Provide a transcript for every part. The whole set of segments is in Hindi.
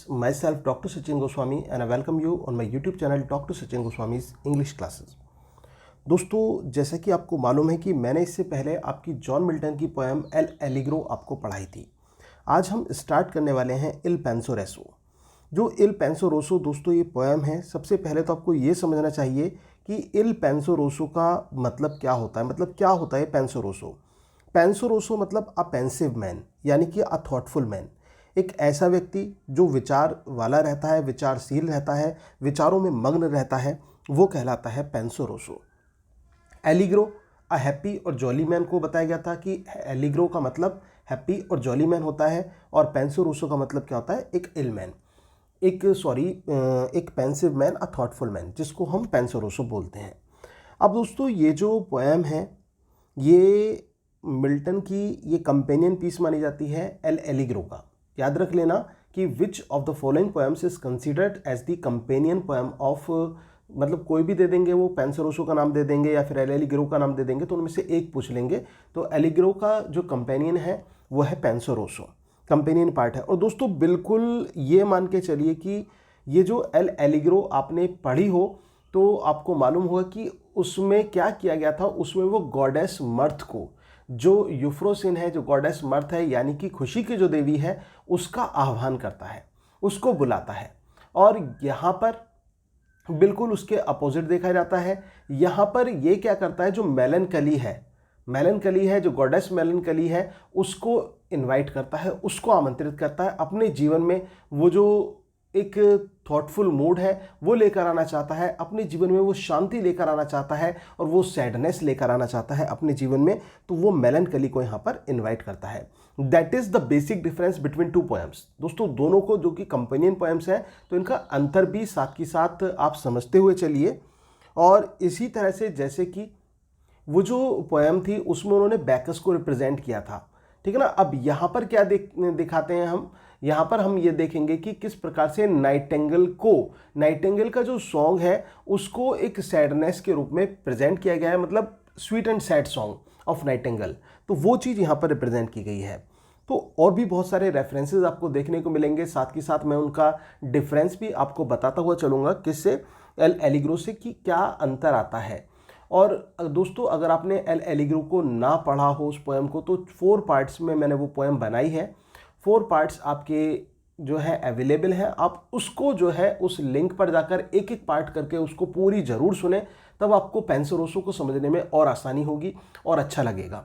myself Dr. Sachin Goswami and I welcome you on my YouTube channel Dr. Sachin Goswami's English Classes। दोस्तों, जैसा कि आपको मालूम है कि मैंने इससे पहले आपकी जॉन मिल्टन की पोएम एल एलिग्रो आपको पढ़ाई थी। आज हम स्टार्ट करने वाले हैं इल पेंसो रोसो। जो इल पेंसो रोसो दोस्तों ये पोएम है, सबसे पहले तो आपको ये समझना चाहिए कि इल पेंसो रोसो का मतलब क्या होता है। मतलब क्या होता है पेंसो रोसो? पेंसो रोसो मतलब अ पेंसिव मैन, यानी कि अ थॉटफुल मैन। एक ऐसा व्यक्ति जो विचार वाला रहता है, विचारशील रहता है, विचारों में मग्न रहता है, वो कहलाता है पेंसो रोसो। एलिग्रो अ हैप्पी और जॉली मैन को बताया गया था कि एलिग्रो का मतलब हैप्पी और जॉली मैन होता है और पेंसो रोसो का मतलब क्या होता है? एक इल मैन, एक pensive man, a thoughtful man, जिसको हम पेंसो रोसो बोलते हैं। अब दोस्तों ये जो पोएम है ये मिल्टन की ये कंपेनियन पीस मानी जाती है एल एलिग्रो का। याद रख लेना कि which of the following poems is considered as the companion poem of, मतलब कोई भी दे देंगे, वो पेंसो रोसो का नाम दे देंगे या फिर एल एलिग्रो का नाम दे देंगे, तो उनमें से एक पूछ लेंगे। तो एलिग्रो का जो कंपेनियन है वो है पेंसो रोसो, कंपेनियन पार्ट है। और दोस्तों बिल्कुल ये मान के चलिए कि ये जो एल एलिग्रो आपने पढ़ी हो तो आपको मालूम होगा कि उसमें क्या किया गया था। उसमें वो गॉडेस मर्थ को, जो यूफ्रोसिन है, जो गॉडेस मर्थ है यानी कि खुशी की जो देवी है, उसका आह्वान करता है, उसको बुलाता है। और यहाँ पर बिल्कुल उसके अपोजिट देखा जाता है। यहाँ पर ये क्या करता है, जो मेलनकली है, जो गॉडेस मेलनकली है, उसको इनवाइट करता है, उसको आमंत्रित करता है अपने जीवन में। वो जो एक थॉटफुल मूड है वो लेकर आना चाहता है अपने जीवन में, वो शांति लेकर आना चाहता है और वो सैडनेस लेकर आना चाहता है अपने जीवन में, तो वो मेलनकली को यहाँ पर इनवाइट करता है। That is the basic difference between two poems. दोस्तों दोनों को जो कि कंपेनियन पोएम्स हैं, तो इनका अंतर भी साथ के साथ आप समझते हुए चलिए। और इसी तरह से जैसे कि वो जो पोएम थी उसमें उन्होंने बैकस को रिप्रेजेंट किया था, ठीक है ना। अब यहाँ पर क्या दिखाते हैं हम, यहाँ पर हम ये देखेंगे कि किस प्रकार से नाइटिंगेल का जो सॉन्ग है उसको एक सैडनेस के रूप में प्रेजेंट किया गया है, मतलब sweet and sad song of Nightingale, तो वो चीज़ यहाँ पर रिप्रेजेंट की गई है। तो और भी बहुत सारे रेफरेंसेस आपको देखने को मिलेंगे, साथ के साथ मैं उनका डिफरेंस भी आपको बताता हुआ चलूँगा, किससे, एल एलिग्रो से, कि क्या अंतर आता है। और दोस्तों अगर आपने एल एलिग्रो को ना पढ़ा हो उस पोएम को, तो 4 पार्ट्स में मैंने वो पोएम बनाई है। 4 पार्ट्स आपके जो है अवेलेबल है, आप उसको जो है उस लिंक पर जाकर एक एक पार्ट करके उसको पूरी ज़रूर सुने, तब आपको पेंसो रोसो को समझने में और आसानी होगी और अच्छा लगेगा।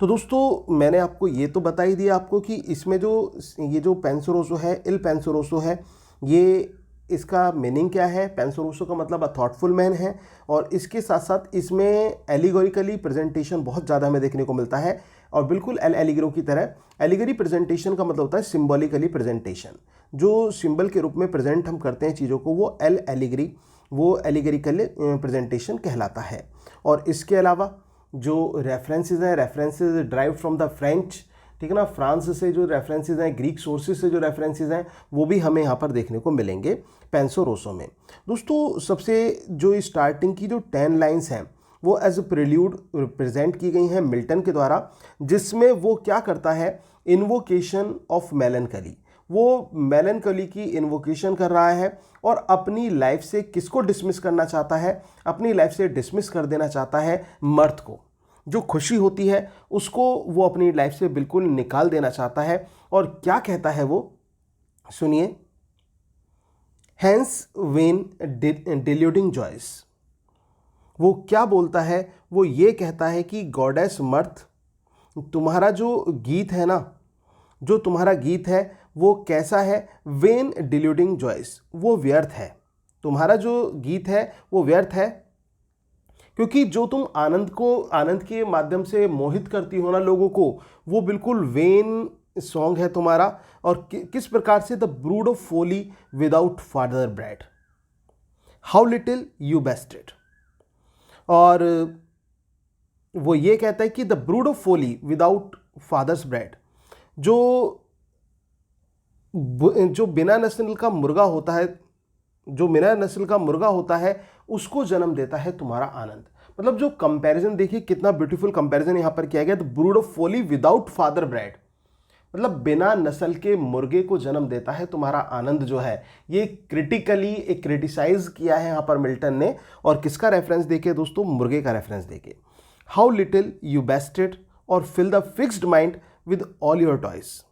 तो दोस्तों मैंने आपको ये तो बता ही दिया आपको कि इसमें ये जो पेंसो रोसो है, इल पेंसो रोसो है, ये इसका मीनिंग क्या है। पेंसो रोसो का मतलब अ थॉटफुल मैन है, और इसके साथ साथ इसमें एलिगोरिकली प्रेजेंटेशन बहुत ज़्यादा हमें देखने को मिलता है। और बिल्कुल एल एलिग्रो की तरह, एलिगरी प्रेजेंटेशन का मतलब होता है सिम्बॉलिकली प्रेजेंटेशन, जो सिंबल के रूप में प्रेजेंट हम करते हैं चीज़ों को, वो एल एलिगरी, वो एलिगरिकल प्रेजेंटेशन कहलाता है। और इसके अलावा जो रेफरेंसेस हैं, references drive from the French, ठीक है ना, फ्रांस से जो रेफरेंसेस हैं, ग्रीक सोर्सेज से जो रेफरेंसेस हैं, वो भी हमें यहाँ पर देखने को मिलेंगे पेंसो रोसो में। दोस्तों सबसे जो स्टार्टिंग की जो 10 लाइन्स हैं वो एज ए प्रिल्यूड प्रेजेंट की गई हैं मिल्टन के द्वारा, जिसमें वो क्या करता है, इन्वोकेशन ऑफ मेलनकली, वो मेलनकली की इन्वोकेशन कर रहा है और अपनी लाइफ से किसको डिसमिस करना चाहता है, अपनी लाइफ से डिसमिस कर देना चाहता है मर्थ को। जो खुशी होती है उसको वो अपनी लाइफ से बिल्कुल निकाल देना चाहता है। और क्या कहता है वो, सुनिए, हैंस वेन डिल्यूडिंग जॉयस। वो क्या बोलता है, वो ये कहता है कि गॉडेस मर्थ, तुम्हारा जो गीत है ना, जो तुम्हारा गीत है वो कैसा है, वेन डिल्यूडिंग जॉयस, वो व्यर्थ है। तुम्हारा जो गीत है वो व्यर्थ है, क्योंकि जो तुम आनंद के माध्यम से मोहित करती हो ना लोगों को, वो बिल्कुल वेन सॉन्ग है तुम्हारा। और किस प्रकार से, the brood of folly without father bred, how little you bested. और वो ये कहता है कि the brood of folly without fathers bred, जो बिना नस्ल का मुर्गा होता है, जो बिना नस्ल का मुर्गा होता है, उसको जन्म देता है तुम्हारा आनंद। मतलब जो कंपैरिजन देखिए, कितना ब्यूटीफुल कंपैरिजन यहाँ पर किया गया, the brood of folly without father bred, मतलब बिना नस्ल के मुर्गे को जन्म देता है तुम्हारा आनंद जो है। ये क्रिटिकली एक क्रिटिसाइज किया है यहाँ पर मिल्टन ने, और किसका रेफरेंस देके दोस्तों? मुर्गे का रेफरेंस देके। हाउ लिटिल यू बेस्टेड और fill the fixed mind with all your toys.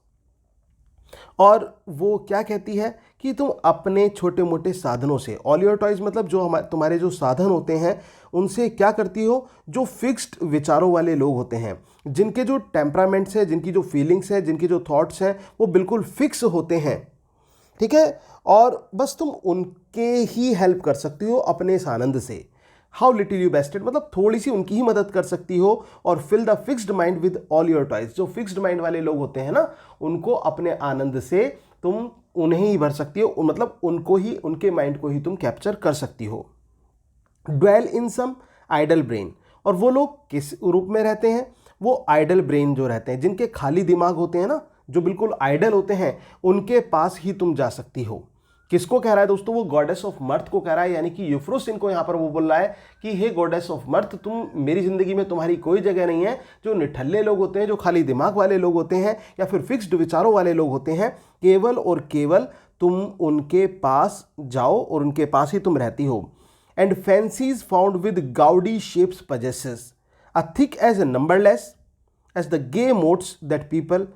और वो क्या कहती है कि तुम अपने छोटे मोटे साधनों से, ऑल योर टॉयज मतलब जो तुम्हारे जो साधन होते हैं उनसे क्या करती हो? जो फिक्स्ड विचारों वाले लोग होते हैं, जिनके जो टेम्परामेंट्स है, जिनकी जो फीलिंग्स है, जिनकी जो थॉट्स हैं वो बिल्कुल फिक्स होते हैं, ठीक है, और बस तुम उनके ही हेल्प कर सकती हो अपने इस आनंद से। हाउ लिटिल यू बेस्टेड मतलब थोड़ी सी उनकी ही मदद कर सकती हो। और fill the fixed mind with all your toys, जो फिक्स्ड माइंड वाले लोग होते हैं ना, उनको अपने आनंद से तुम उन्हें ही भर सकती हो, मतलब उनको ही, उनके माइंड को ही तुम कैप्चर कर सकती हो। Dwell in some idle brain, और वो लोग किस रूप में रहते हैं? वो आइडल ब्रेन जो रहते हैं, जिनके खाली दिमाग होते हैं ना, जो बिल्कुल आइडल होते हैं, उनके पास ही तुम जा सकती हो। किसको कह रहा है दोस्तों? वो गॉडेस ऑफ मर्थ को कह रहा है, यानी कि यूफ्रोसिन को यहाँ पर वो बोल रहा है कि हे गॉडेस ऑफ मर्थ, तुम मेरी जिंदगी में तुम्हारी कोई जगह नहीं है। जो निठल्ले लोग होते हैं, जो खाली दिमाग वाले लोग होते हैं, या फिर फिक्स्ड विचारों वाले लोग होते हैं, केवल और केवल तुम उनके पास जाओ और उनके पास ही तुम रहती हो। And fancies found with gaudy shapes possesses a thick as numberless as the gay motes that people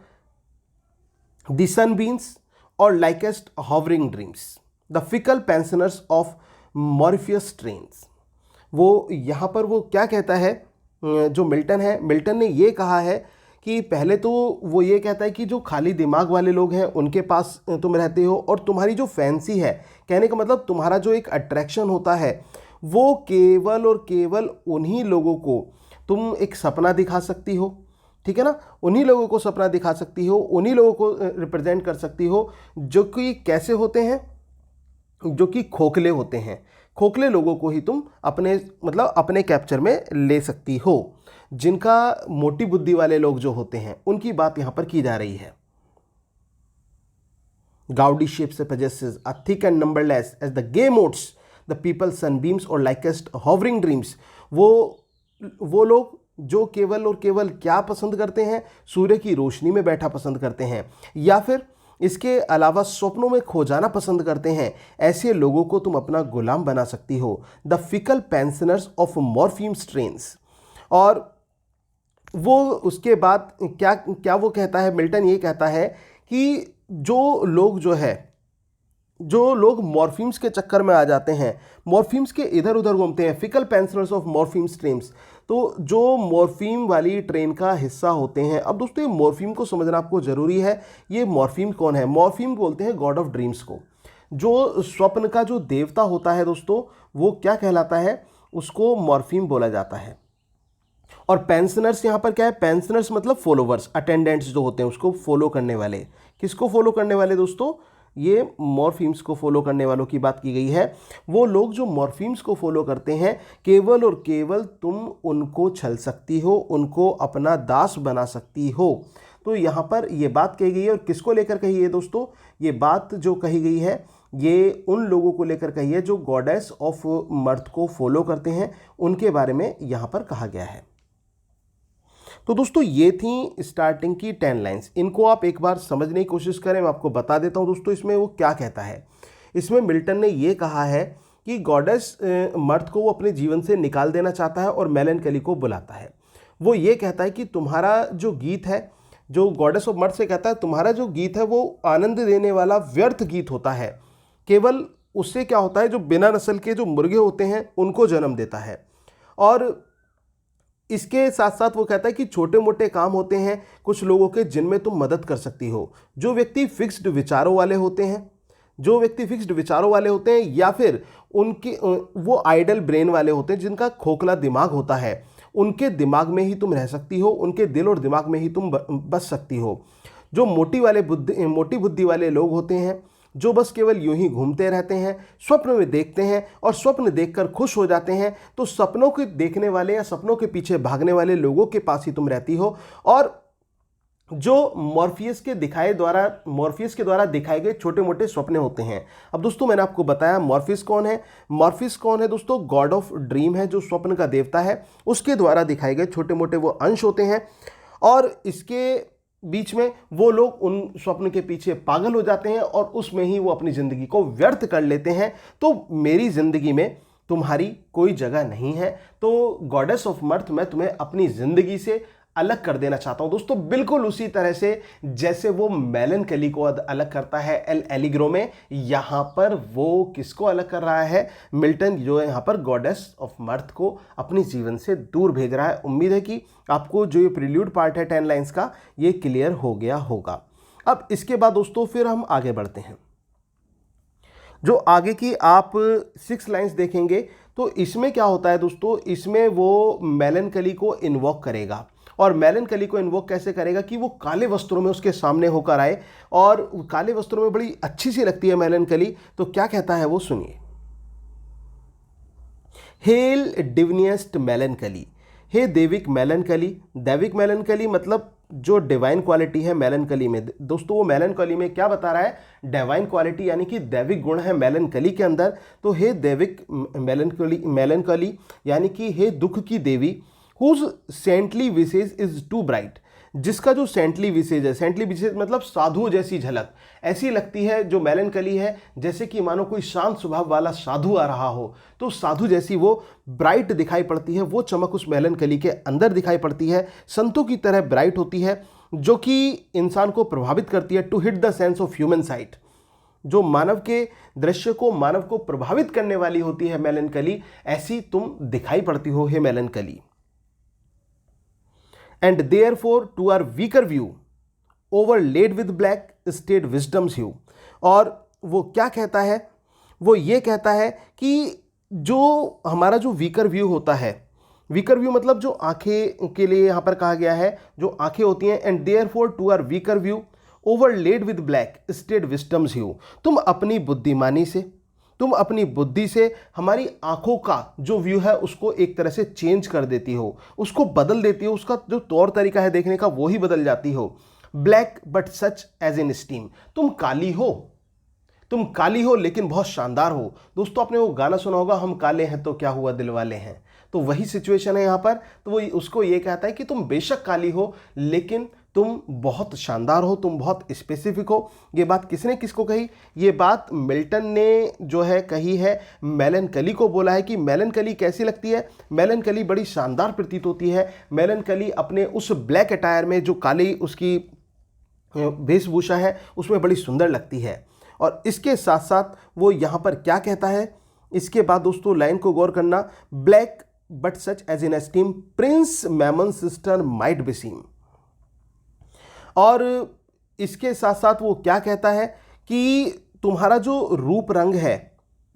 the sunbeams और likest hovering dreams the fickle pensioners of Morpheus trains. वो यहाँ पर वो क्या कहता है, जो मिल्टन है, मिल्टन ने ये कहा है कि पहले तो वो ये कहता है कि जो खाली दिमाग वाले लोग हैं उनके पास तुम रहते हो, और तुम्हारी जो फैंसी है, कहने का मतलब तुम्हारा जो एक अट्रैक्शन होता है, वो केवल और केवल उन्हीं लोगों को तुम एक सपना दिखा सकती हो, ठीक है ना, उन्हीं लोगों को सपना दिखा सकती हो, उन्हीं लोगों को रिप्रेजेंट कर सकती हो, जो कि कैसे होते हैं? जो कि खोखले होते हैं। खोखले लोगों को ही तुम अपने, मतलब अपने कैप्चर में ले सकती हो। जिनका मोटी बुद्धि वाले लोग जो होते हैं उनकी बात यहां पर की जा रही है। गाउडी शेप से possesses a thick and numberless as the gay motes the people sunbeams or likest hovering dreams। वो लोग जो केवल और केवल क्या पसंद करते हैं? सूर्य की रोशनी में बैठा पसंद करते हैं, या फिर इसके अलावा स्वप्नों में खो जाना पसंद करते हैं। ऐसे लोगों को तुम अपना गुलाम बना सकती हो। The fickle pensioners of Morpheus strains. और वो उसके बाद क्या क्या वो कहता है? मिल्टन ये कहता है कि जो लोग मॉर्फिम्स के चक्कर में आ जाते हैं, मॉर्फिम्स के इधर उधर घूमते हैं, फिकल पेंशनर्स ऑफ मॉर्फियम स्ट्रीम्स, तो जो मॉर्फिम वाली ट्रेन का हिस्सा होते हैं। अब दोस्तों ये मॉर्फिम को समझना आपको ज़रूरी है। ये मॉर्फिम कौन है? मॉर्फिम बोलते हैं गॉड ऑफ ड्रीम्स को। जो स्वप्न का जो देवता होता है दोस्तों, वो क्या कहलाता है? उसको मॉर्फिम बोला जाता है। और पेंशनर्स यहाँ पर क्या है? पेंशनर्स मतलब फॉलोवर्स, अटेंडेंट्स जो होते हैं उसको फॉलो करने वाले। किसको फॉलो करने वाले दोस्तों? ये मॉर्फिम्स को फॉलो करने वालों की बात की गई है। वो लोग जो मॉर्फिम्स को फॉलो करते हैं, केवल और केवल तुम उनको छल सकती हो, उनको अपना दास बना सकती हो। तो यहाँ पर ये बात कही गई है, और किसको लेकर कही है दोस्तों? ये बात जो कही गई है ये उन लोगों को लेकर कही है जो गॉडेस ऑफ मर्थ को फॉलो करते हैं, उनके बारे में यहाँ पर कहा गया है। तो दोस्तों ये थी स्टार्टिंग की 10 लाइंस। इनको आप एक बार समझने की कोशिश करें। मैं आपको बता देता हूँ दोस्तों इसमें वो क्या कहता है। इसमें मिल्टन ने ये कहा है कि गॉडेस मर्थ को वो अपने जीवन से निकाल देना चाहता है और मेलनकली को बुलाता है। वो ये कहता है कि तुम्हारा जो गीत है, जो गॉडेस ऑफ मर्थ से कहता है तुम्हारा जो गीत है वो आनंद देने वाला व्यर्थ गीत होता है। केवल उससे क्या होता है, जो बिना नस्ल के जो मुर्गे होते हैं उनको जन्म देता है। और इसके साथ साथ वो कहता है कि छोटे मोटे काम होते हैं कुछ लोगों के जिनमें तुम मदद कर सकती हो। जो व्यक्ति फिक्स्ड विचारों वाले होते हैं, या फिर उनके वो आइडल ब्रेन वाले होते हैं जिनका खोखला दिमाग होता है, उनके दिमाग में ही तुम रह सकती हो, उनके दिल और दिमाग में ही तुम बस सकती हो। जो मोटी बुद्धि वाले लोग होते हैं, जो बस केवल यूं ही घूमते रहते हैं, स्वप्न में देखते हैं और स्वप्न देखकर खुश हो जाते हैं, तो सपनों के देखने वाले या सपनों के पीछे भागने वाले लोगों के पास ही तुम रहती हो। और जो मॉर्फियस के द्वारा दिखाए गए छोटे मोटे सपने होते हैं। अब दोस्तों मैंने आपको बताया मॉर्फियस कौन है दोस्तों? गॉड ऑफ ड्रीम है, जो स्वप्न का देवता है, उसके द्वारा दिखाए गए छोटे मोटे वो अंश होते हैं। और इसके बीच में वो लोग उन स्वप्न के पीछे पागल हो जाते हैं और उसमें ही वो अपनी ज़िंदगी को व्यर्थ कर लेते हैं। तो मेरी ज़िंदगी में तुम्हारी कोई जगह नहीं है। तो गॉडेस ऑफ मर्थ, मैं तुम्हें अपनी ज़िंदगी से अलग कर देना चाहता हूं दोस्तों, बिल्कुल उसी तरह से जैसे वो मेलनकली को अलग करता है एल एलिग्रो में, यहां पर वो किसको अलग कर रहा है, मिल्टन जो है यहां पर गॉडेस ऑफ मर्थ को अपनी जीवन से दूर भेज रहा है। उम्मीद है कि आपको जो ये प्रील्यूड पार्ट है 10 लाइन्स का, ये क्लियर हो गया होगा। अब इसके बाद दोस्तों फिर हम आगे बढ़ते हैं। जो आगे की आप 6 लाइन्स देखेंगे तो इसमें क्या होता है दोस्तों, इसमें वो मेलनकली को इन्वोक करेगा। और मेलनकली को इन्वोक कैसे करेगा कि वो काले वस्त्रों में उसके सामने होकर आए, और काले वस्त्रों में बड़ी अच्छी सी लगती है मेलनकली। तो क्या कहता है वो सुनिए। हेल डिविनियस्ट मेलनकली, हे दैविक मेलनकली। दैविक मेलनकली मतलब जो डिवाइन क्वालिटी है मेलनकली में दोस्तों, वो मेलनकली में क्या बता रहा है, डिवाइन क्वालिटी यानी कि दैविक गुण है मेलनकली के अंदर। तो हे दैविक मेलनकली यानी कि हे दुख की देवी, whose saintly visage is too bright, जिसका जो सेंटली विशेष है, सेंटली विशेष मतलब साधु जैसी झलक ऐसी लगती है जो मेलनकली है, जैसे कि मानो कोई शांत स्वभाव वाला साधु आ रहा हो, तो साधु जैसी वो ब्राइट दिखाई पड़ती है। वो चमक उस मेलनकली के अंदर दिखाई पड़ती है, संतों की तरह ब्राइट होती है, जो कि इंसान को प्रभावित करती है। To hit the sense of human sight, जो मानव के दृश्य को, मानव को प्रभावित करने वाली होती है मेलनकली, ऐसी तुम दिखाई पड़ती हो हे मेलनकली। And therefore to our weaker view overlaid with black state wisdom's hue। और वो क्या कहता है, वो ये कहता है कि जो हमारा जो वीकर व्यू होता है, वीकर व्यू मतलब जो आंखें के लिए यहाँ पर कहा गया है, जो आंखें होती हैं, and therefore to our weaker view overlaid with black staid wisdom's hue, तुम अपनी बुद्धिमानी से, तुम अपनी बुद्धि से हमारी आंखों का जो व्यू है उसको एक तरह से चेंज कर देती हो, उसको बदल देती हो, उसका जो तौर तरीका है देखने का वो ही बदल जाती हो। Black but such as in esteem, तुम काली हो, तुम काली हो लेकिन बहुत शानदार हो। दोस्तों आपने वो गाना सुना होगा, हम काले हैं तो क्या हुआ दिल वाले हैं, तो वही सिचुएशन है यहाँ पर। तो वो उसको ये कहता है कि तुम बेशक काली हो लेकिन तुम बहुत शानदार हो, तुम बहुत स्पेसिफिक हो। ये बात किसने किसको कही, ये बात मिल्टन ने जो है कही है, मेलनकली को बोला है कि मेलनकली कैसी लगती है, मेलनकली बड़ी शानदार प्रतीत होती है। मेलनकली अपने उस ब्लैक अटायर में, जो काली उसकी वेशभूषा है, उसमें बड़ी सुंदर लगती है। और इसके साथ साथ वो यहाँ पर क्या कहता है, इसके बाद दोस्तों लाइन को गौर करना, black but such as in esteem prince Memnon sister might beseem. और इसके साथ साथ वो क्या कहता है कि तुम्हारा जो रूप रंग है,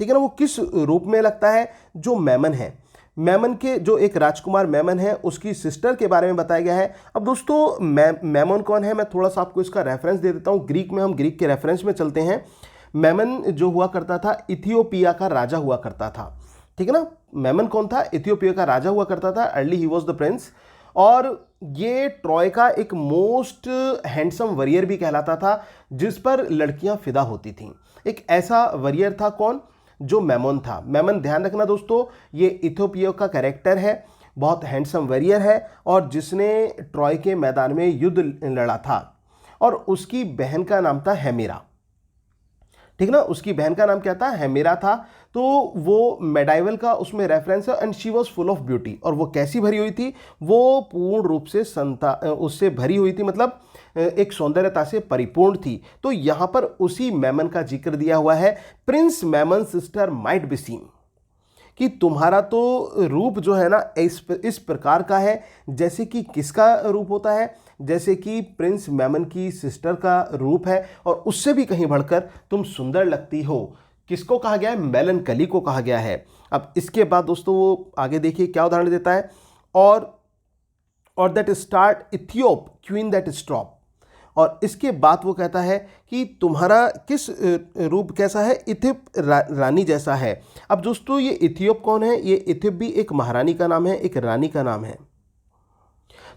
ठीक है ना, वो किस रूप में लगता है, जो मेमन है, मेमन के जो एक राजकुमार मेमन है उसकी सिस्टर के बारे में बताया गया है। अब दोस्तों मेमन कौन है, मैं थोड़ा सा आपको इसका रेफरेंस दे देता हूँ। ग्रीक में, हम ग्रीक के रेफरेंस में चलते हैं। मेमन जो हुआ करता था, इथियोपिया का राजा हुआ करता था, ठीक है ना। मेमन कौन था, इथियोपिया का राजा हुआ करता था, early he was the Prince. और ये ट्रॉय का एक मोस्ट हैंडसम वरियर भी कहलाता था, जिस पर लड़कियां फिदा होती थीं। एक ऐसा वरियर था कौन, जो मेमन था। मेमन, ध्यान रखना दोस्तों, ये इथियोपिया का कैरेक्टर है, बहुत हैंडसम वरियर है, और जिसने ट्रॉय के मैदान में युद्ध लड़ा था। और उसकी बहन का नाम था हेमिरा, ठीक ना, उसकी बहन का नाम क्या था, हेमिरा था। तो वो मेडाइवल का उसमें रेफरेंस है। And she was full of beauty, और वो कैसी भरी हुई थी, वो पूर्ण रूप से उससे भरी हुई थी, मतलब एक सौंदर्यता से परिपूर्ण थी। तो यहाँ पर उसी मेमन का जिक्र दिया हुआ है, Prince Memon sister might be seen, कि तुम्हारा तो रूप जो है ना इस प्रकार का है, जैसे कि किसका रूप होता है, जैसे कि प्रिंस मेमन की सिस्टर का रूप है, और उससे भी कहीं बढ़कर तुम सुंदर लगती हो। किसको कहा गया है, मेलनकली को कहा गया है। अब इसके बाद दोस्तों वो आगे देखिए क्या उदाहरण देता है, और that start Ethiope queen that stop. और इसके बाद वो कहता है कि तुम्हारा किस रूप कैसा है, इथियोप रानी जैसा है। अब दोस्तों ये इथियोप कौन है, ये इथियोप भी एक महारानी का नाम है, एक रानी का नाम है।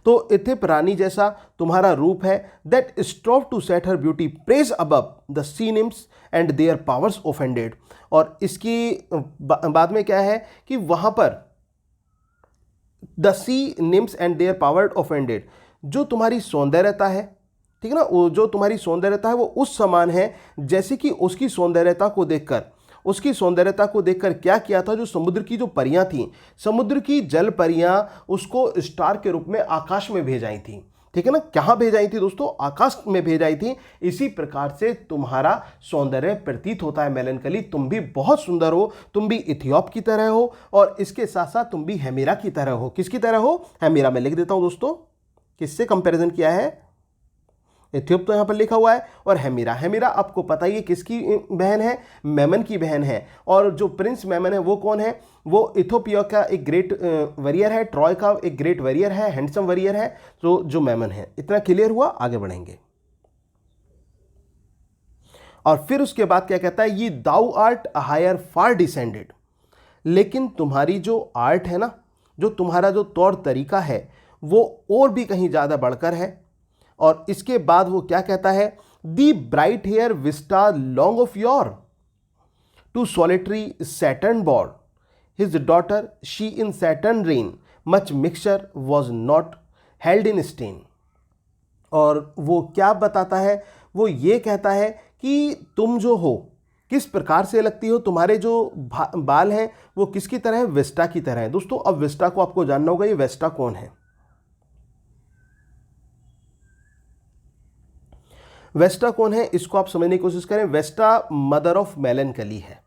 तो इथिप रानी जैसा तुम्हारा रूप है, that strove to set her beauty praise above the sea nymphs and their powers offended. और इसकी बाद में क्या है कि वहां पर the sea nymphs and their power offended, जो तुम्हारी सौंदर्यता है, ठीक है ना, वो जो तुम्हारी सौंदर्यता है वो उस समान है जैसे कि उसकी सौंदर्यता को देखकर क्या किया था, जो समुद्र की जो परियां थी, समुद्र की जल परियां उसको स्टार के रूप में आकाश में भेजाई थी। ठीक है ना, कहां भेजाई थी दोस्तों, आकाश में भेजाई थी। इसी प्रकार से तुम्हारा सौंदर्य प्रतीत होता है मेलनकली। तुम भी बहुत सुंदर हो, तुम भी इथियोप की तरह हो, और इसके साथ साथ तुम भी हेमिरा की तरह हो। किसकी तरह हो, हेमिरा। मैं लिख देता हूं दोस्तों, किससे कंपैरिजन किया है, इथियोप तो यहां पर लिखा हुआ है, और हेमिरा। हेमिरा आपको पता ही है किसकी बहन है, मेमन की बहन है। और जो प्रिंस मेमन है वो कौन है, वो इथोपिया का एक ग्रेट वॉरियर है, ट्रॉय का एक ग्रेट वॉरियर है, हैंडसम वॉरियर है, तो जो मेमन है। इतना क्लियर हुआ, आगे बढ़ेंगे। और फिर उसके बाद क्या कहता है, ये दाउ आर्ट हायर फार डिसेंडेड, लेकिन तुम्हारी जो आर्ट है ना, जो तुम्हारा जो तौर तरीका है वो और भी कहीं ज़्यादा बढ़कर है। और इसके बाद वो क्या कहता है, thee bright hair Vesta long of yore to solitary Saturn born his daughter she in Saturn reign much mixture was not held in stain. और वो क्या बताता है, वो ये कहता है कि तुम जो हो किस प्रकार से लगती हो, तुम्हारे जो बाल हैं वो किसकी तरह है, वेस्टा की तरह है। दोस्तों अब वेस्टा को आपको जानना होगा, ये वेस्टा कौन है। वेस्टा कौन है इसको आप समझने की कोशिश करें। वेस्टा मदर ऑफ मेलनकली है।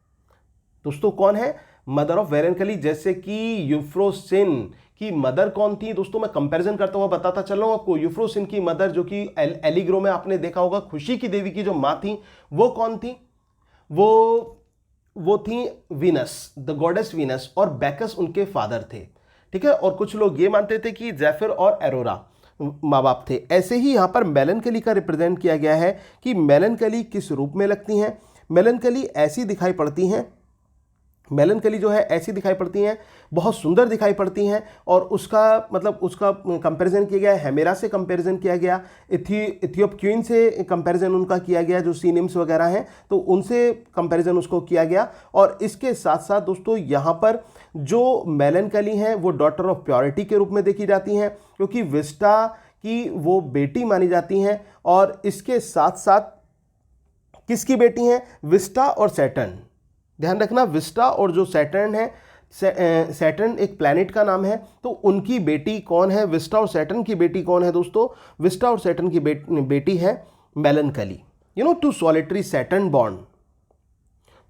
दोस्तों कौन है, मदर ऑफ मेलनकली। जैसे कि यूफ्रोसिन की मदर कौन थी, दोस्तों मैं कंपैरिजन करता हुआ बताता चल रहा हूं आपको। यूफ्रोसिन की मदर जो कि एलिग्रो में आपने देखा होगा, खुशी की देवी की जो मां थी वो कौन थी, वो थी वीनस, द गॉडेस वीनस, और बैकस उनके फादर थे। ठीक है, और कुछ लोग ये मानते थे कि जेफिर और एरोरा माँ बाप थे। ऐसे ही यहाँ पर मेलनकली का रिप्रेजेंट किया गया है कि मेलनकली किस रूप में लगती हैं। मेलनकली ऐसी दिखाई पड़ती हैं, मेलनकली जो है ऐसी दिखाई पड़ती हैं, बहुत सुंदर दिखाई पड़ती हैं। और उसका मतलब उसका कंपैरिजन किया गया, हेमेरा से कंपैरिजन किया गया, इथियोप क्वीन से कंपैरिजन उनका किया गया, जो सीनिम्स वगैरह हैं तो उनसे कंपैरिजन उसको किया गया। और इसके साथ साथ दोस्तों यहाँ पर जो मेलनकली हैं वो डॉटर ऑफ प्योरिटी के रूप में देखी जाती हैं, क्योंकि विस्टा की वो बेटी मानी जाती हैं। और इसके साथ साथ किसकी बेटी हैं, विस्टा और सैटर्न। ध्यान रखना, विस्टा और जो सैटर्न है, सैटर्न एक प्लैनेट का नाम है, तो उनकी बेटी कौन है, विस्टा और सैटर्न की बेटी कौन है दोस्तों, विस्टा और सैटर्न की बेटी है melancholy. To solitary Saturn born.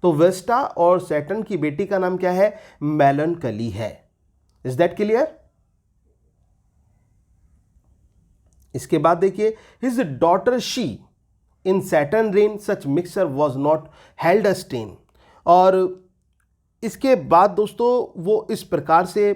तो विस्टा और सैटर्न की बेटी का नाम क्या है, मेलनकली है। Is that clear. इसके बाद देखिए, his daughter she in Saturn reign such mixture was not held a stain. और इसके बाद दोस्तों वो इस प्रकार से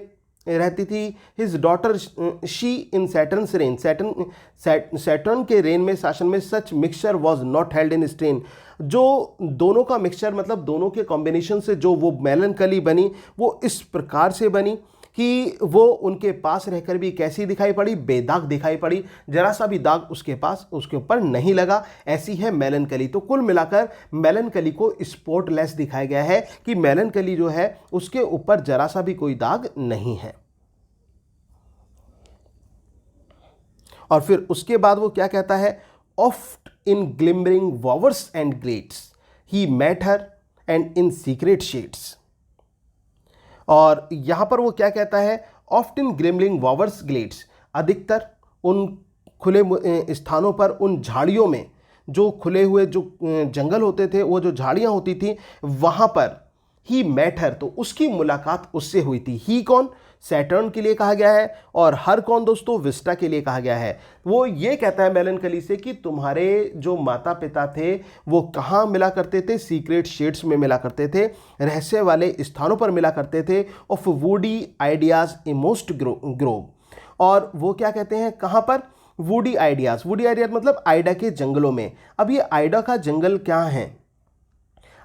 रहती थी, his daughter she in Saturn's reign, Saturn के रेन में, शासन में, such mixture was not held in stain. जो दोनों का मिक्सचर मतलब दोनों के कॉम्बिनेशन से जो वो मेलनकली बनी, वो इस प्रकार से बनी कि वो उनके पास रहकर भी कैसी दिखाई पड़ी, बेदाग दिखाई पड़ी, जरा सा भी दाग उसके ऊपर नहीं लगा। ऐसी है मेलनकली। तो कुल मिलाकर मेलनकली को स्पॉटलेस दिखाया गया है कि मेलनकली जो है उसके ऊपर जरा सा भी कोई दाग नहीं है। और फिर उसके बाद वो क्या कहता है, oft in glimmering bowers and glades he met her and in secret shades. और यहां पर वो क्या कहता है, ऑफ्ट इन ग्लिमरिंग वॉवर्स ग्लेट्स, अधिकतर उन खुले स्थानों पर, उन झाड़ियों में, जो खुले हुए जो जंगल होते थे, वो जो झाड़ियां होती थी वहां पर ही मेट हर, तो उसकी मुलाकात उससे हुई थी। ही कौन, सैटर्न के लिए कहा गया है, और हर कौन दोस्तों, विस्टा के लिए कहा गया है। वो ये कहता है मेलनकली से कि तुम्हारे जो माता पिता थे वो कहाँ मिला करते थे, सीक्रेट शेड्स में मिला करते थे, रहस्य वाले स्थानों पर मिला करते थे, ऑफ वुडी आइडियाज इमोस्ट ग्रोव। और वो क्या कहते हैं, कहाँ पर, वुडी आइडियाज। वुडी आइडियाज मतलब आइडा के जंगलों में। अब ये आइडा का जंगल क्या है,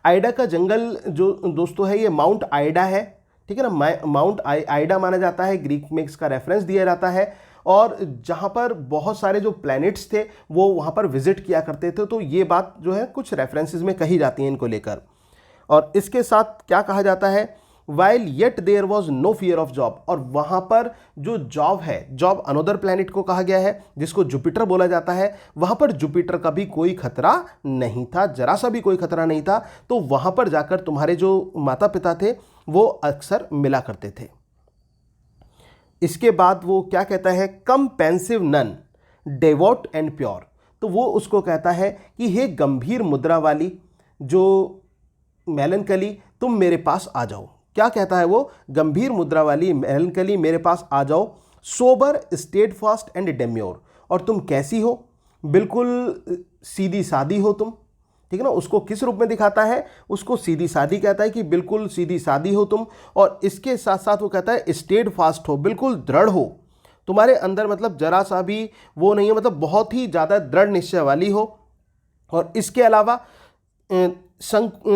आइडा का जंगल जो दोस्तों है ये माउंट आइडा है। ठीक है ना, माउंट आइडा माना जाता है, ग्रीक में इसका रेफरेंस दिया जाता है। और जहाँ पर बहुत सारे जो प्लैनेट्स थे वो वहाँ पर विजिट किया करते थे। तो ये बात जो है कुछ रेफरेंसेस में कही जाती है इनको लेकर। और इसके साथ क्या कहा जाता है, while yet there was no fear of Jove, और वहाँ पर जो जॉब है, जॉब अनोदर प्लैनेट को कहा गया है जिसको जुपिटर बोला जाता है, वहाँ पर जुपिटर का भी कोई खतरा नहीं था, जरा सा भी कोई खतरा नहीं था। तो वहाँ पर जाकर तुम्हारे जो माता पिता थे वो अक्सर मिला करते थे। इसके बाद वो क्या कहता है, कम pensive none devotee and pure, तो वो उसको कहता है कि हे गंभीर मुद्रा वाली जो मेलनकली, तुम मेरे पास आ जाओ। क्या कहता है वो, गंभीर मुद्रा वाली मेलनकली मेरे पास आ जाओ, सोबर स्टेड फास्ट एंड डेम्योर, और तुम कैसी हो, बिल्कुल सीधी सादी हो तुम, ठीक है ना। उसको किस रूप में दिखाता है, उसको सीधी सादी कहता है कि बिल्कुल सीधी सादी हो तुम, और इसके साथ साथ वो कहता है स्टेड फास्ट हो, बिल्कुल दृढ़ हो, तुम्हारे अंदर मतलब जरा सा भी वो नहीं है, मतलब बहुत ही ज़्यादा दृढ़ निश्चय वाली हो, और इसके अलावा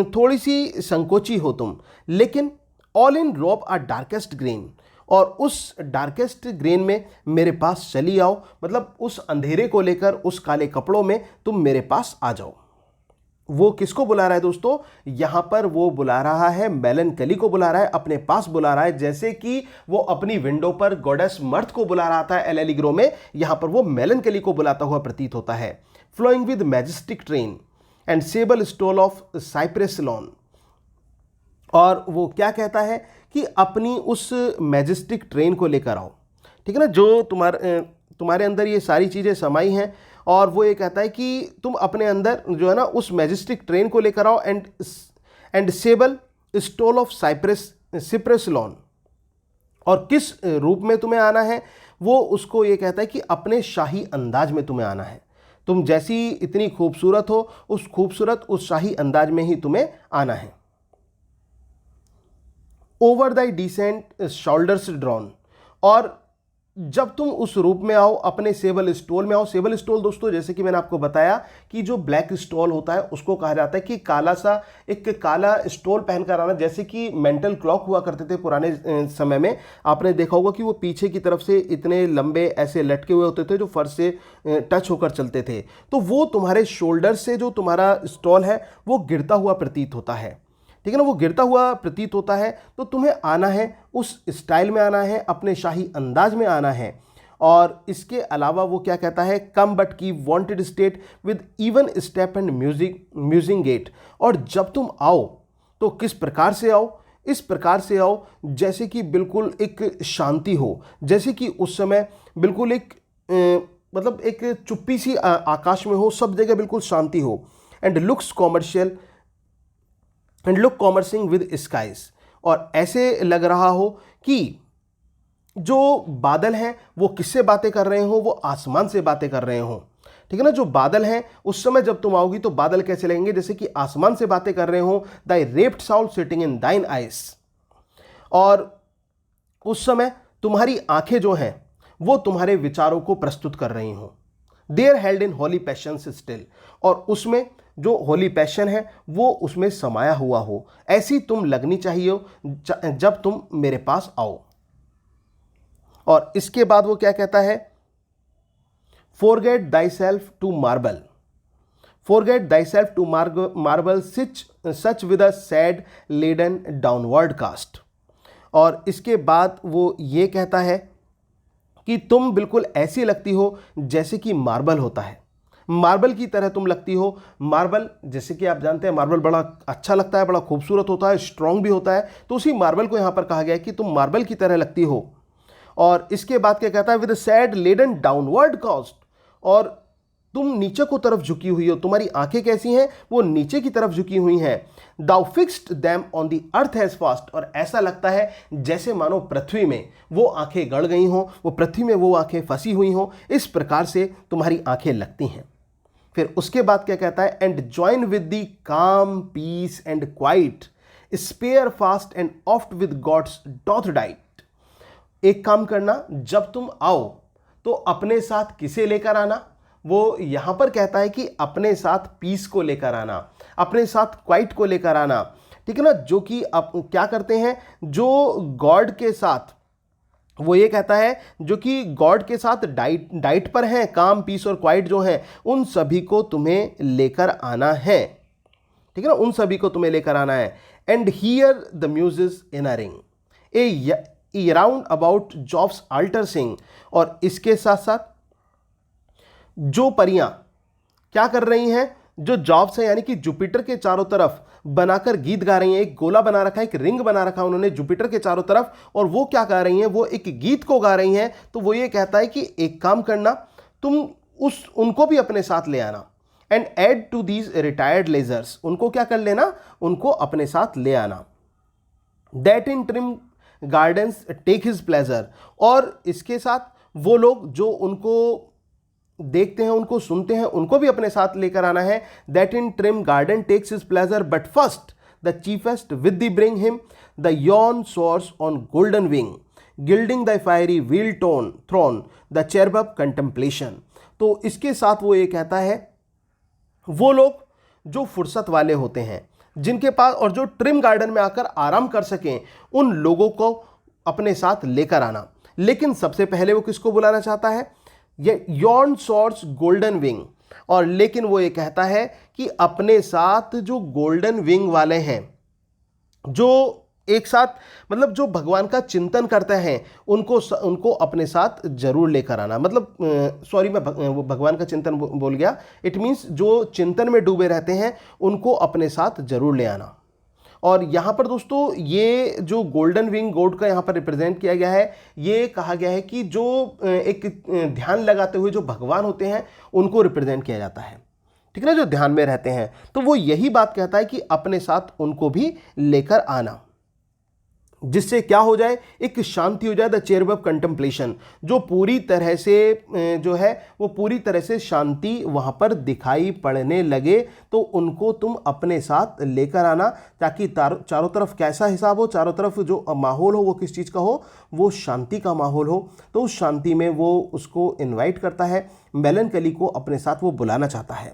थोड़ी सी संकोची हो तुम, लेकिन ऑल इन रोब आ डार्केस्ट ग्रीन, और उस डार्केस्ट ग्रीन में मेरे पास चली आओ, मतलब उस अंधेरे को लेकर उस काले कपड़ों में तुम मेरे पास आ जाओ। वो किसको बुला रहा है दोस्तों, यहां पर वो बुला रहा है मेलनकली को बुला रहा है, अपने पास बुला रहा है, जैसे कि वो अपनी विंडो पर गॉडेस मर्थ को बुला रहा था एल एलिग्रो में, यहां पर वो मेलनकली को बुलाता हुआ प्रतीत होता है। Flowing with majestic train and sable stole of cypress lawn, और वो क्या कहता है कि अपनी उस मैजेस्टिक ट्रेन को लेकर आओ, ठीक है ना, जो तुम्हारे अंदर ये सारी चीज़ें समाई हैं, और वो ये कहता है कि तुम अपने अंदर जो है ना उस मैजेस्टिक ट्रेन को लेकर आओ, and sable stole of सिप्रेस lawn, और किस रूप में तुम्हें आना है, वो उसको ये कहता है कि अपने शाही अंदाज में तुम्हें आना है, तुम जैसी इतनी खूबसूरत हो उस शाही अंदाज में ही तुम्हें आना है। Over the decent shoulders drawn, और जब तुम उस रूप में आओ, अपने सेबल स्टोल में आओ। सेबल स्टोल दोस्तों जैसे कि मैंने आपको बताया कि जो ब्लैक स्टोल होता है उसको कहा जाता है कि काला सा एक काला स्टोल पहनकर आना, जैसे कि मेंटल क्लॉक हुआ करते थे पुराने समय में, आपने देखा होगा कि वो पीछे की तरफ से इतने लंबे ऐसे लटके हुए होते थे जो फर्श से टच होकर चलते थे, तो वो तुम्हारे शोल्डर से जो तुम्हारा स्टोल है वो गिरता हुआ प्रतीत होता है, ठीक है ना, वो गिरता हुआ प्रतीत होता है। तो तुम्हें आना है उस स्टाइल में आना है, अपने शाही अंदाज में आना है। और इसके अलावा वो क्या कहता है, come but keep wonted state with even step and musing gait, और जब तुम आओ तो किस प्रकार से आओ, इस प्रकार से आओ जैसे कि बिल्कुल एक शांति हो, जैसे कि उस समय बिल्कुल एक मतलब एक चुप्पी सी आकाश में हो, सब जगह बिल्कुल शांति हो, एंड लुक कॉमर्सिंग विद स्काइज, और ऐसे लग रहा हो कि जो बादल हैं वो किससे बातें कर रहे हो, वो आसमान से बातें कर रहे हो, ठीक है ना। जो बादल हैं उस समय जब तुम आओगी तो बादल कैसे लगेंगे, जैसे कि आसमान से बातें कर रहे हो। दाई रेप्ड साउल सिटिंग इन दाइन आइज, और उस समय तुम्हारी आंखें जो हैं वो तुम्हारे विचारों को प्रस्तुत कर रही हो। There held in holy passions still, और उसमें जो होली पैशन है वो उसमें समाया हुआ हो, ऐसी तुम लगनी चाहिए जब तुम मेरे पास आओ। और इसके बाद वो क्या कहता है, forget thyself to marble, forget thyself to marble such with a sad leaden downward cast, और इसके बाद वो ये कहता है कि तुम बिल्कुल ऐसी लगती हो जैसे कि मार्बल होता है, मार्बल की तरह तुम लगती हो। मार्बल जैसे कि आप जानते हैं मार्बल बड़ा अच्छा लगता है, बड़ा खूबसूरत होता है, स्ट्रॉन्ग भी होता है, तो उसी मार्बल को यहाँ पर कहा गया है कि तुम मार्बल की तरह लगती हो। और इसके बाद क्या कहता है, with sad leaden downward cast, और तुम नीचे को तरफ झुकी हुई हो, तुम्हारी आंखें कैसी हैं, वो नीचे की तरफ झुकी हुई हैं। Thou fixed them on the earth has fast, और ऐसा लगता है जैसे मानो पृथ्वी में वो आंखें गड़ गई हों, वो पृथ्वी में वो आंखें फंसी हुई हों, इस प्रकार से तुम्हारी आंखें लगती हैं। फिर उसके बाद क्या कहता है, and join with the calm peace and quiet spare fast and oft with gods doth diet. एक काम करना, जब तुम आओ तो अपने साथ किसे लेकर आना, वो यहां पर कहता है कि अपने साथ पीस को लेकर आना, अपने साथ क्वाइट को लेकर आना, ठीक है ना, जो कि आप क्या करते हैं, जो गॉड के साथ, वो ये कहता है जो कि गॉड के साथ डाइट पर हैं, काम पीस और क्वाइट जो हैं, उन सभी को तुम्हें लेकर आना है, ठीक है ना, उन सभी को तुम्हें लेकर आना है। and hear the muses innering. A round about Job's altar sing. और इसके साथ साथ जो परियां क्या कर रही हैं, जो जॉब्स है यानी कि जुपिटर के चारों तरफ बनाकर गीत गा रही हैं। एक गोला बना रखा है, एक रिंग बना रखा है उन्होंने जुपिटर के चारों तरफ, और वो क्या गा रही हैं, वो एक गीत को गा रही हैं। तो वो ये कहता है कि एक काम करना, तुम उनको भी अपने साथ ले आना, and add to these retired leisures, उनको क्या कर लेना, उनको अपने साथ ले आना। That in trim gardens take his pleasure, और इसके साथ वो लोग जो उनको देखते हैं, उनको सुनते हैं, उनको भी अपने साथ लेकर आना है। That in trim garden takes his pleasure, but first the chiefest with the bring him the yon soars on golden wing, gilding the fiery wheel tone throne the cherub contemplation. तो इसके साथ वो ये कहता है, वो लोग जो फुर्सत वाले होते हैं, जिनके पास, और जो ट्रिम गार्डन में आकर आराम कर सकें, उन लोगों को अपने साथ लेकर आना। लेकिन सबसे पहले वो किसको बुलाना चाहता है, ये यॉन सोर्स गोल्डन विंग, और लेकिन वो ये कहता है कि अपने साथ जो गोल्डन विंग वाले हैं, जो एक साथ मतलब जो भगवान का चिंतन करते हैं, उनको अपने साथ जरूर लेकर आना। मतलब सॉरी, मैं वो भगवान का चिंतन बोल गया। इट मीन्स जो चिंतन में डूबे रहते हैं, उनको अपने साथ जरूर ले आना। और यहाँ पर दोस्तों ये जो गोल्डन विंग गॉड का यहाँ पर रिप्रेजेंट किया गया है, ये कहा गया है कि जो एक ध्यान लगाते हुए जो भगवान होते हैं, उनको रिप्रेजेंट किया जाता है, ठीक है ना, जो ध्यान में रहते हैं। तो वो यही बात कहता है कि अपने साथ उनको भी लेकर आना, जिससे क्या हो जाए, एक शांति हो जाए, द चेरबब कंटेम्पलेशन, जो पूरी तरह से जो है वो पूरी तरह से शांति वहां पर दिखाई पड़ने लगे। तो उनको तुम अपने साथ लेकर आना, ताकि चारों तरफ कैसा हिसाब हो, चारों तरफ जो माहौल हो वो किस चीज़ का हो, वो शांति का माहौल हो। तो उस शांति में वो उसको इन्वाइट करता है, मेलनकली को अपने साथ वो बुलाना चाहता है।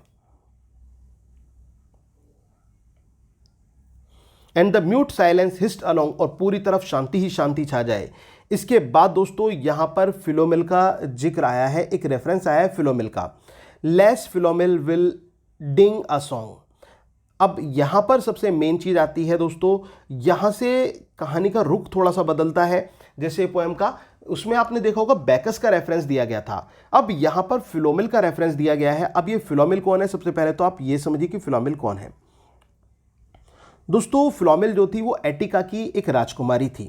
And the mute silence hist along, और पूरी तरफ शांति ही शांति छा जाए। इसके बाद दोस्तों यहाँ पर फिलोमिल का जिक्र आया है, एक रेफरेंस आया है फिलोमिल का, लेस फिलोमिल विल डिंग अ सॉन्ग। अब यहाँ पर सबसे मेन चीज़ आती है दोस्तों, यहाँ से कहानी का रुख थोड़ा सा बदलता है। जैसे पोएम का, उसमें आपने देखा होगा बैकस का रेफरेंस दिया गया था, अब यहाँ पर फिलोमिल का रेफरेंस दिया गया है। अब ये फिलोमिल कौन है, सबसे पहले तो आप ये समझिए कि फिलोमिल कौन है। दोस्तों फिलोमिल जो थी वो एटिका की एक राजकुमारी थी।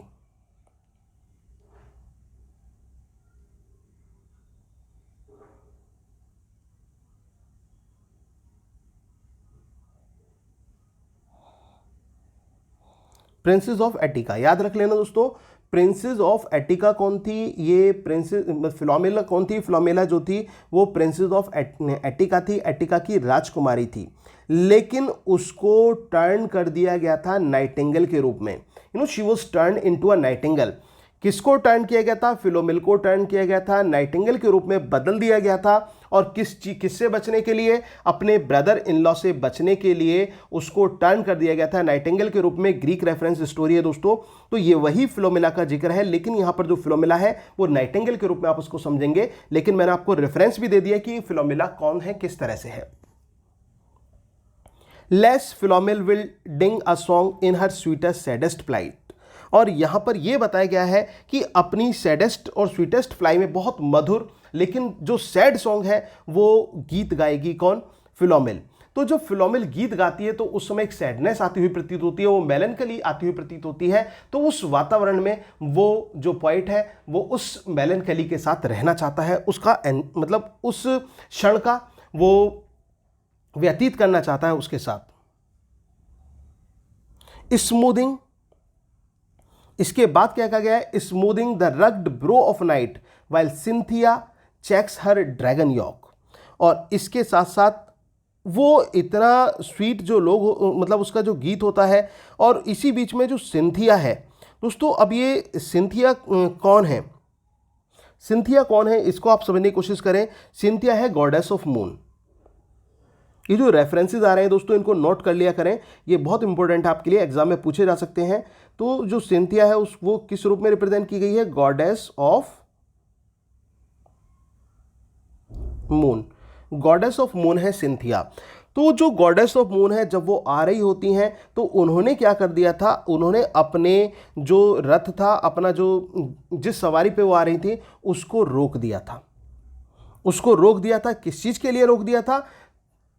प्रिंसेस ऑफ एटिका, याद रख लेना दोस्तों, प्रिंसेस ऑफ एटिका कौन थी, ये प्रिंसेस फिलोमिला कौन थी, फिलोमिला जो थी वो प्रिंसेस ऑफ एटिका थी, एटिका की राजकुमारी थी। लेकिन उसको टर्न कर दिया गया था नाइटिंगेल के रूप में, she was turn into a Nightingale. किसको टर्न किया गया था, फिलोमिल को टर्न किया गया था, नाइटिंगेल के रूप में बदल दिया गया था। और किससे बचने के लिए, अपने ब्रदर इन लॉ से बचने के लिए उसको टर्न कर दिया गया था नाइटिंगेल के रूप में। ग्रीक रेफरेंस स्टोरी है दोस्तों, तो ये वही फिलोमिला का जिक्र है। लेकिन यहां पर जो फिलोमिला है वो नाइटिंगेल के रूप में आप उसको समझेंगे, लेकिन मैंने आपको रेफरेंस भी दे दिया कि फिलोमिला कौन है, किस तरह से है। लेस फिलोमिल विल डिंग a song in her sweetest saddest flight, और यहां पर यह बताया गया है कि अपनी सैडेस्ट और स्वीटेस्ट फ्लाई में बहुत मधुर लेकिन जो सैड सॉन्ग है वो गीत गाएगी कौन, फिलोमिल। तो जब फिलोमिल गीत गाती है तो उस समय एक सैडनेस आती हुई प्रतीत होती है, वो मेलनकली आती हुई प्रतीत होती है। तो उस वातावरण में वो जो पोइट है वो उस मेलनकली के साथ रहना चाहता है, उसका मतलब उस क्षण का वो व्यतीत करना चाहता है उसके साथ। स्मूथिंग, इसके बाद क्या कहा गया है, smoothing the rugged brow of night while Cynthia checks her dragon yoke. और इसके साथ साथ वो इतना स्वीट जो लोग मतलब उसका जो गीत होता है, और इसी बीच में जो सिंथिया है दोस्तों, अब ये सिंथिया कौन है, सिंथिया कौन है इसको आप समझने की कोशिश करें। सिंथिया है गॉडेस ऑफ मून। ये जो रेफरेंसेस आ रहे हैं दोस्तों इनको नोट कर लिया करें, ये बहुत इंपॉर्टेंट है आपके लिए, एग्जाम में पूछे जा सकते हैं। तो जो सिंथिया है वो किस रूप में रिप्रेजेंट की गई है, goddess of moon. Goddess of moon है सिंथिया। तो जो गॉडेस ऑफ मून है जब वो आ रही होती हैं तो उन्होंने क्या कर दिया था, उन्होंने अपने जो रथ था, अपना जो जिस सवारी पे वो आ रही थी उसको रोक दिया था। उसको रोक दिया था, किस चीज़ के लिए रोक दिया था?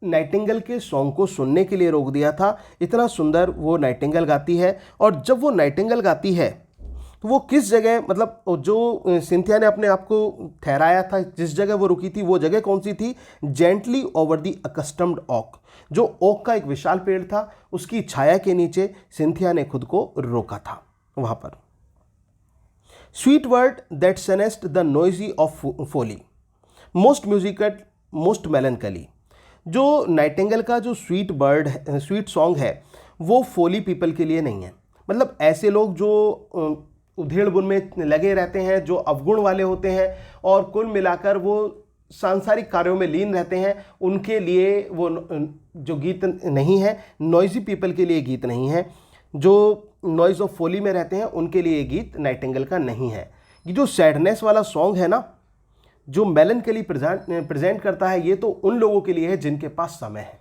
नाइटिंगेल के सॉन्ग को सुनने के लिए रोक दिया था। इतना सुंदर वो नाइटिंगेल गाती है। और जब वो नाइटिंगेल गाती है तो वो किस जगह, मतलब जो सिंथिया ने अपने आप को ठहराया था, जिस जगह वो रुकी थी, वो जगह कौन सी थी? Gently over the accustomed oak. जो ओक का एक विशाल पेड़ था, उसकी छाया के नीचे सिंथिया ने खुद को रोका था वहां पर। Sweet bird that shunnest the noisy of folly, most musical most melancholy. जो नाइटिंगेल का जो स्वीट बर्ड है, स्वीट सॉन्ग है, वो फोली पीपल के लिए नहीं है। मतलब ऐसे लोग जो उधेड़ बुन में लगे रहते हैं, जो अवगुण वाले होते हैं और कुल मिलाकर वो सांसारिक कार्यों में लीन रहते हैं, उनके लिए वो जो गीत नहीं है, नॉइजी पीपल के लिए गीत नहीं है। जो नॉइज ऑफ फोली में रहते हैं उनके लिए ये गीत नाइटिंगेल का नहीं है। ये जो सैडनेस वाला सॉन्ग है ना, जो मेलनकली प्रेजेंट करता है, ये तो उन लोगों के लिए है जिनके पास समय है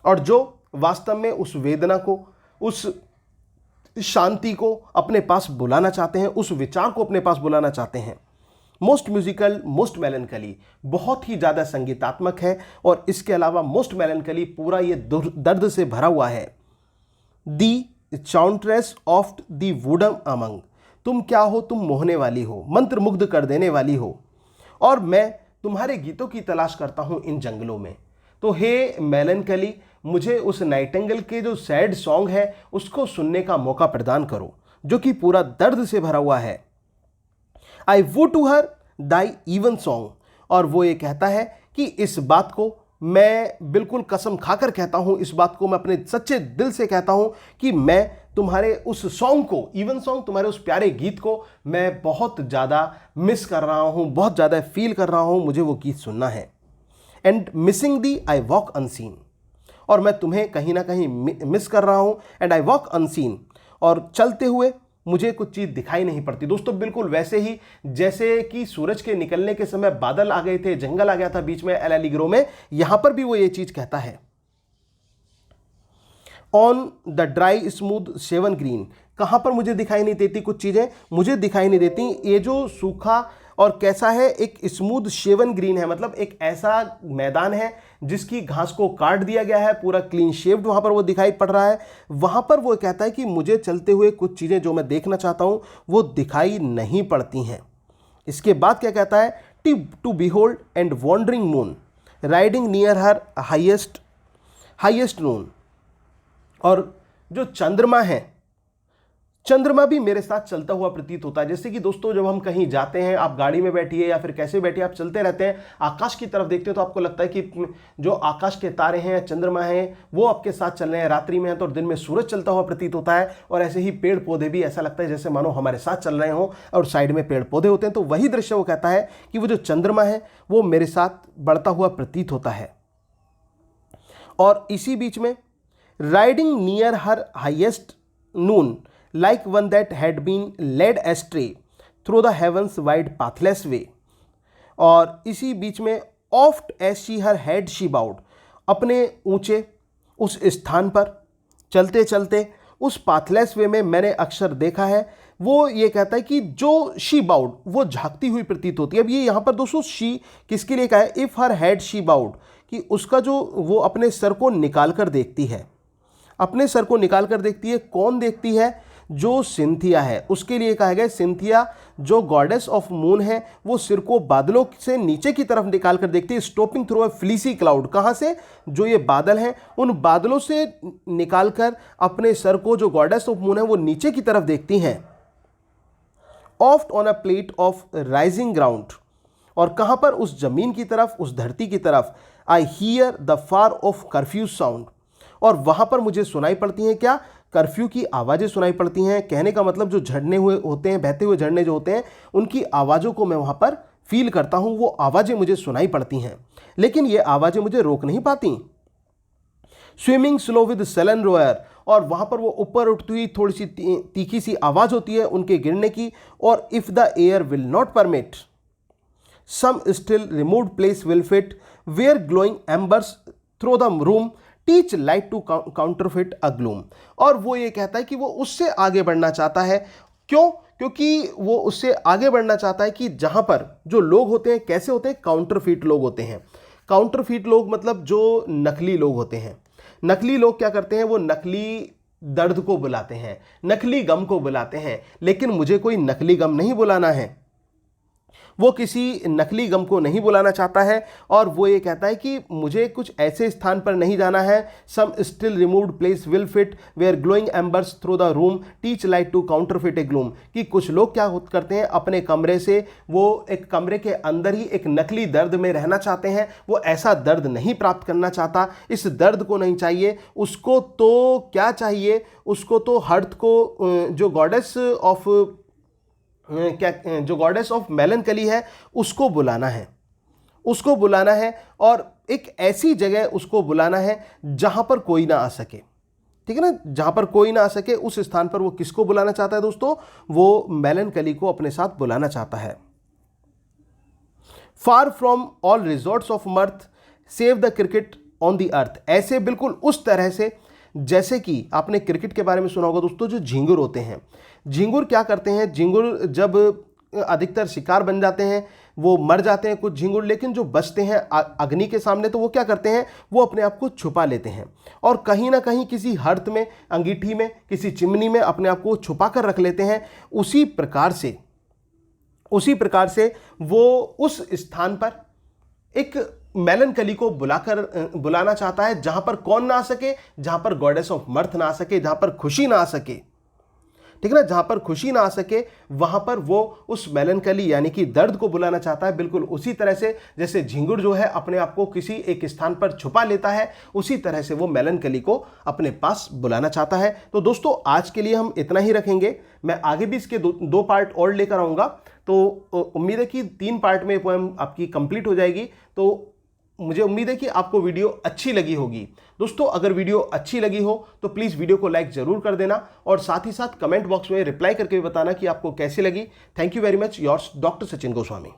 और जो वास्तव में उस वेदना को, उस शांति को अपने पास बुलाना चाहते हैं, उस विचार को अपने पास बुलाना चाहते हैं। मोस्ट म्यूजिकल मोस्ट मेलनकली बहुत ही ज़्यादा संगीतात्मक है और इसके अलावा मोस्ट मेलनकली पूरा ये दर्द से भरा हुआ है। दी चाउंट्रेस ऑफ दी वुडम अमंग, तुम क्या हो, तुम मोहने वाली हो, मंत्र मुग्ध कर देने वाली हो, और मैं तुम्हारे गीतों की तलाश करता हूं इन जंगलों में। तो हे मेलनकली, मुझे उस नाइटिंगेल के जो सैड सॉन्ग है उसको सुनने का मौका प्रदान करो, जो कि पूरा दर्द से भरा हुआ है। I woo to hear thy evensong, और वो ये कहता है कि इस बात को मैं बिल्कुल कसम खाकर कहता हूं, इस बात को मैं अपने सच्चे दिल से कहता हूं कि मैं तुम्हारे उस सॉन्ग को, इवन सॉन्ग, तुम्हारे उस प्यारे गीत को मैं बहुत ज़्यादा मिस कर रहा हूं, बहुत ज़्यादा फील कर रहा हूं, मुझे वो गीत सुनना है। And missing the I walk unseen, और मैं तुम्हें कहीं ना कहीं मिस कर रहा हूं। एंड आई वॉक अनसीन, और चलते हुए मुझे कुछ चीज़ दिखाई नहीं पड़ती। दोस्तों बिल्कुल वैसे ही जैसे कि सूरज के निकलने के समय बादल आ गए थे, जंगल आ गया था बीच में एल एलिग्रो में, यहां पर भी वो ये चीज़ कहता है। On the dry smooth shaven green, कहां पर मुझे दिखाई नहीं देती कुछ चीज़ें? मुझे दिखाई नहीं देती ये जो सूखा और कैसा है, एक स्मूथ शेवन ग्रीन है, मतलब एक ऐसा मैदान है जिसकी घास को काट दिया गया है, पूरा क्लीन शेव्ड वहां पर वो दिखाई पड़ रहा है। वहां पर वो कहता है कि मुझे चलते हुए कुछ चीज़ें जो मैं देखना चाहता हूं वो दिखाई नहीं पड़ती हैं। इसके बाद क्या कहता है? To behold and wandering moon riding near her highest noon, और जो चंद्रमा है, चंद्रमा भी मेरे साथ चलता हुआ प्रतीत होता है। जैसे कि दोस्तों जब हम कहीं जाते हैं, आप गाड़ी में बैठिए या फिर कैसे बैठिए, आप चलते रहते हैं, आकाश की तरफ देखते हो तो आपको लगता है कि जो आकाश के तारे हैं, चंद्रमा हैं, वो आपके साथ चल रहे हैं। रात्रि में है तो दिन में सूरज चलता हुआ प्रतीत होता है, और ऐसे ही पेड़ पौधे भी ऐसा लगता है जैसे मानो हमारे साथ चल रहे हों और साइड में पेड़ पौधे होते हैं। तो वही दृश्य वो कहता है कि वो जो चंद्रमा है वो मेरे साथ बढ़ता हुआ प्रतीत होता है। और इसी बीच में riding near her highest Noon like one that had been led astray through the heavens wide pathless way, और इसी बीच में oft as she her head she bowed, अपने ऊंचे उस स्थान पर चलते चलते उस पाथलेस वे में मैंने अक्सर देखा है। वो ये कहता है कि जो शी बाउड, वो झांकती हुई प्रतीत होती है। अब ये यहाँ पर दोस्तों शी किसके लिए कहा है? If her head she bowed, कि उसका जो वो अपने सर को निकाल कर देखती है, अपने सर को निकाल कर देखती है। कौन देखती है? जो सिंथिया है, उसके लिए कहा गया। सिंथिया जो गॉडेस ऑफ मून है, वो सिर को बादलों से नीचे की तरफ निकाल कर देखती है, stopping through a fleecy cloud. कहां से? जो ये बादल हैं उन बादलों से निकालकर अपने सर को, जो गॉडेस ऑफ मून है, वो नीचे की तरफ देखती हैं। Oft on a plate of rising ground, और कहां पर? उस जमीन की तरफ, उस धरती की तरफ। I hear the far of curfew sound, और वहां पर मुझे सुनाई पड़ती हैं क्या? कर्फ्यू की आवाज़ें सुनाई पड़ती हैं। कहने का मतलब जो झरने हुए होते हैं, बहते हुए झरने जो होते हैं, उनकी आवाज़ों को मैं वहाँ पर फील करता हूँ, वो आवाज़ें मुझे सुनाई पड़ती हैं, लेकिन ये आवाज़ें मुझे रोक नहीं पाती। स्विमिंग स्लो विद सलन रोयर, और वहाँ पर वो ऊपर उठती हुई थोड़ी सी तीखी सी आवाज़ होती है उनके गिरने की। और if the air will not permit some still removed place will fit where glowing embers through the room teach light to counterfeit a gloom. और वो ये कहता है कि वो उससे आगे बढ़ना चाहता है। क्यों? क्योंकि वो उससे आगे बढ़ना चाहता है कि जहां पर जो लोग होते हैं कैसे होते हैं, काउंटरफिट लोग होते हैं। काउंटरफिट लोग मतलब जो नकली लोग होते हैं। नकली लोग क्या करते हैं, वो नकली दर्द को बुलाते हैं, नकली गम को बुलाते हैं, लेकिन मुझे कोई नकली गम नहीं बुलाना है। वो किसी नकली गम को नहीं बुलाना चाहता है और वो ये कहता है कि मुझे कुछ ऐसे स्थान पर नहीं जाना है, some still removed place will fit where glowing embers through the room teach light to counterfeit a gloom. कि कुछ लोग क्या करते हैं, अपने कमरे से वो एक कमरे के अंदर ही एक नकली दर्द में रहना चाहते हैं। वो ऐसा दर्द नहीं प्राप्त करना चाहता, इस दर्द को नहीं चाहिए उसको। तो क्या चाहिए उसको? तो हर्थ को जो गॉडेस ऑफ जो गॉडेस ऑफ मेलनकली है उसको बुलाना है, उसको बुलाना है और एक ऐसी जगह उसको बुलाना है जहां पर कोई ना आ सके। ठीक है ना, जहां पर कोई ना आ सके उस स्थान पर वो किसको बुलाना चाहता है दोस्तों? वो मेलनकली को अपने साथ बुलाना चाहता है। Far from all resorts of मर्थ save the cricket on the अर्थ। ऐसे बिल्कुल उस तरह से जैसे कि आपने क्रिकेट के बारे में सुना होगा दोस्तों, जो झींगुर होते हैं, झींगुर क्या करते हैं, झींगुर जब अधिकतर शिकार बन जाते हैं वो मर जाते हैं कुछ झींगुर, लेकिन जो बचते हैं अग्नि के सामने तो वो क्या करते हैं, वो अपने आप को छुपा लेते हैं और कहीं ना कहीं किसी हर्थ में, अंगीठी में, किसी चिमनी में अपने आप को छुपा कर रख लेते हैं। उसी प्रकार से वो उस स्थान पर एक मेलनकली को बुलाना चाहता है जहां पर कौन ना आ सके, जहां पर गॉडेस ऑफ मर्थ ना आ सके, जहां पर खुशी ना आ सके। ठीक है ना, जहां पर खुशी ना आ सके वहां पर वो उस मेलनकली यानी कि दर्द को बुलाना चाहता है। बिल्कुल उसी तरह से जैसे झिंगुर जो है अपने आप को किसी एक स्थान पर छुपा लेता है, उसी तरह से वो मेलनकली को अपने पास बुलाना चाहता है। तो दोस्तों आज के लिए हम इतना ही रखेंगे। मैं आगे भी इसके दो पार्ट और लेकर आऊंगा, तो उम्मीद है कि 3 पार्ट में पोएम आपकी कंप्लीट हो जाएगी। तो मुझे उम्मीद है कि आपको वीडियो अच्छी लगी होगी। दोस्तों अगर वीडियो अच्छी लगी हो तो प्लीज़ वीडियो को लाइक ज़रूर कर देना और साथ ही साथ कमेंट बॉक्स में रिप्लाई करके भी बताना कि आपको कैसी लगी। Thank you very much, yours doctor Sachin Goswami.